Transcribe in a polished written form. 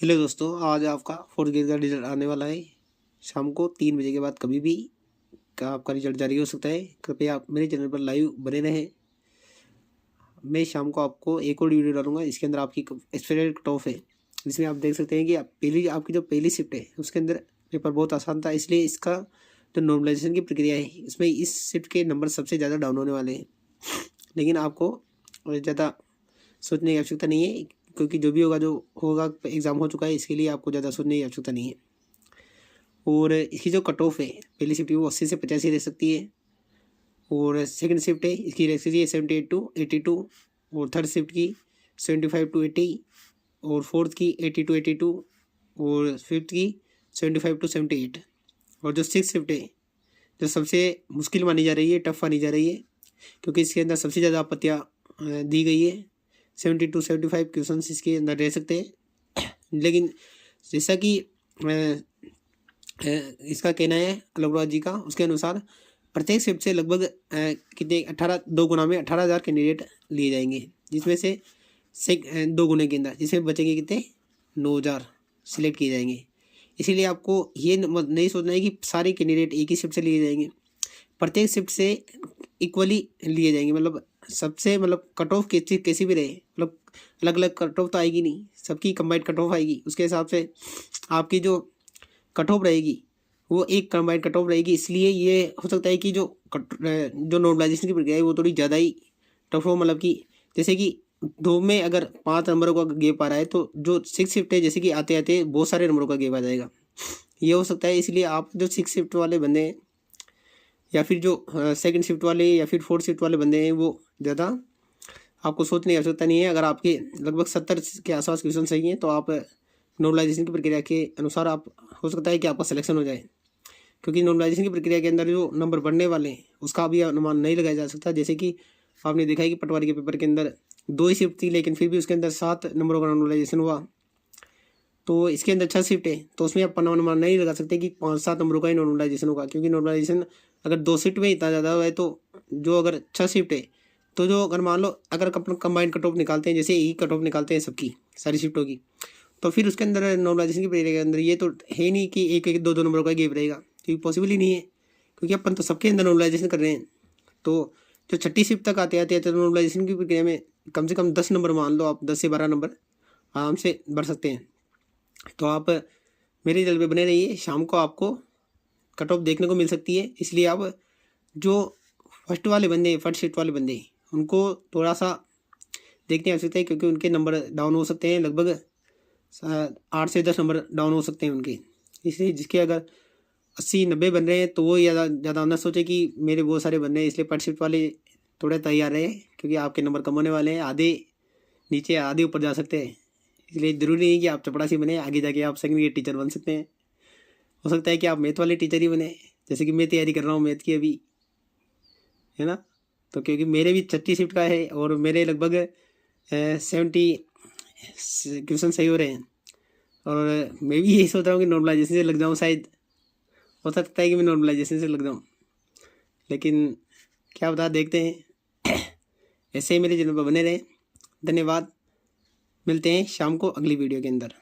Hello दोस्तों, आज आपका फोर्थ ग्रेड का रिजल्ट आने वाला है। शाम को 3 बजे के बाद कभी भी का आपका रिजल्ट जारी हो सकता है। कृपया आप मेरे चैनल पर लाइव बने रहें। मैं शाम को आपको एक और वीडियो डालूंगा, इसके अंदर आपकी एक्सपेक्टेड कट ऑफ है, जिसमें आप देख सकते हैं कि आपकी जो पहली शिफ्ट है उसके अंदर पेपर बहुत आसान था, इसलिए इसका जो नॉर्मलाइजेशन की प्रक्रिया है इसमें इस शिफ्ट के नंबर सबसे ज़्यादा डाउन होने वाले हैं। लेकिन आपको ज़्यादा सोचने की आवश्यकता नहीं है, क्योंकि जो भी होगा जो होगा एग्ज़ाम हो चुका है, इसके लिए आपको ज़्यादा सोचने की आवश्यकता नहीं है। और इसकी जो कट ऑफ है पहली शिफ्ट की वो 80 से 85 रह सकती है, और सेकंड शिफ्ट है इसकी रह सकती है 78 टू 82, और थर्ड शिफ्ट की 75 टू 80, और फोर्थ की 80 टू 82, और फिफ्थ की 75 टू 78। और जो सिक्स शिफ्ट है जो सबसे मुश्किल मानी जा रही है, टफ मानी जा रही है, क्योंकि इसके अंदर सबसे ज़्यादा आपत्तियाँ दी गई है। 70 टू 75 क्वेश्चन इसके अंदर रह सकते हैं। लेकिन जैसा कि इसका कहना है अलगराज जी का, उसके अनुसार प्रत्येक शिफ्ट से लगभग कितने 18 2 गुना में 18,000 कैंडिडेट लिए जाएंगे, जिसमें से 2 गुने के अंदर जिसमें बचेंगे कितने 9,000 सिलेक्ट किए जाएंगे। इसीलिए आपको ये नहीं सोचना है कि सारे कैंडिडेट एक ही शिफ्ट से लिए जाएंगे, प्रत्येक शिफ्ट से इक्वली लिए जाएंगे। मतलब सबसे कट ऑफ कैसी भी रहे, मतलब अलग अलग कट ऑफ तो आएगी नहीं, सबकी कंबाइंड कट ऑफ आएगी। उसके हिसाब से आपकी जो कट ऑफ रहेगी वो एक कंबाइंड कट ऑफ रहेगी। इसलिए ये हो सकता है कि जो नॉर्मलाइजेशन की प्रक्रिया है वो थोड़ी ज़्यादा ही टफ हो। मतलब कि जैसे कि 2 में अगर 5 नंबरों का गेप आ रहा है, तो जो 6 शिफ्ट है जैसे कि आते आते बहुत सारे नंबरों का गेप आ जाएगा, ये हो सकता है। इसलिए आप जो 6 शिफ्ट वाले बंदे हैं, या फिर जो सेकंड शिफ्ट वाले या फिर फोर्थ शिफ्ट वाले बंदे हैं, वो ज़्यादा आपको सोचने की आवश्यकता नहीं है। अगर आपके लगभग 70 के आसपास क्वेश्चन सही हैं, तो आप नॉर्मलाइजेशन की प्रक्रिया के अनुसार आप हो सकता है कि आपका सिलेक्शन हो जाए, क्योंकि नॉर्मलाइजेशन की प्रक्रिया के अंदर जो नंबर बढ़ने वाले हैं उसका अभी अनुमान नहीं लगाया जा सकता। जैसे कि आपने देखा है कि पटवारी के पेपर के अंदर 2 ही शिफ्ट थी, लेकिन फिर भी उसके अंदर 7 नंबरों का नॉर्मलाइजेशन हुआ। तो इसके अंदर 6 शिफ्ट है, तो उसमें आप अनुमान नहीं लगा सकते कि 5-7 नंबरों का ही नॉर्मलाइजेशन होगा, क्योंकि नॉर्मलाइजेशन अगर 2 शिफ्ट में इतना ज़्यादा हुआ है, तो जो अगर 6 शिफ्ट है, तो जो अगर मान लो अगर कंबाइंड कट ऑफ निकालते हैं, जैसे एक कट ऑफ निकालते हैं सबकी सारी शिफ्टों की, तो फिर उसके अंदर नॉर्मलाइजेशन की प्रक्रिया के अंदर ये तो है नहीं कि एक एक 2-2 नंबरों का गैप रहेगा, क्योंकि पॉसिबल ही नहीं है, क्योंकि अपन तो सबके अंदर नॉर्मलाइजेशन कर रहे हैं। तो जो छठी शिफ्ट तक आते आते तो नॉर्मलाइजेशन की प्रक्रिया में कम से कम 10 नंबर, मान लो आप 10 से 12 नंबर आराम से बढ़ सकते हैं। तो आप मेरे चैनल पे बने रहिए, शाम को आपको कट ऑफ देखने को मिल सकती है। इसलिए आप जो फर्स्ट वाले बंदे, फर्स्ट शिफ्ट वाले बंदे, उनको थोड़ा सा देखने की आवश्यकता है, क्योंकि उनके नंबर डाउन हो सकते हैं, लगभग 8 से 10 नंबर डाउन हो सकते हैं उनके। इसलिए जिसके अगर 80-90 बन रहे हैं, तो वो ज़्यादा ना सोचे कि मेरे बहुत सारे बन रहे हैं, इसलिए फर्स्ट शिफ्ट वाले थोड़े तैयार रहे, क्योंकि आपके नंबर कम होने वाले हैं, आधे नीचे आधे ऊपर जा सकते हैं। इसलिए ज़रूरी नहीं कि आप चपरासी बने, आगे जाके आप सेकंड ग्रेड टीचर बन सकते हैं। हो सकता है कि आप मैथ वाले टीचर ही बने, जैसे कि मैं तैयारी कर रहा हूँ मैथ की अभी, है ना। तो क्योंकि मेरे भी 36 शिफ्ट का है, और मेरे लगभग 70 क्वेश्चन सही हो रहे हैं, और मैं भी यही सोच रहा हूँ कि नॉर्मलाइजेशन से लग जाऊँ। शायद हो सकता है कि मैं नॉर्मलाइजेशन से लग जाऊँ, लेकिन क्या बता, देखते हैं। ऐसे ही मेरे चैनल पर बने रहें। धन्यवाद, मिलते हैं शाम को अगली वीडियो के अंदर।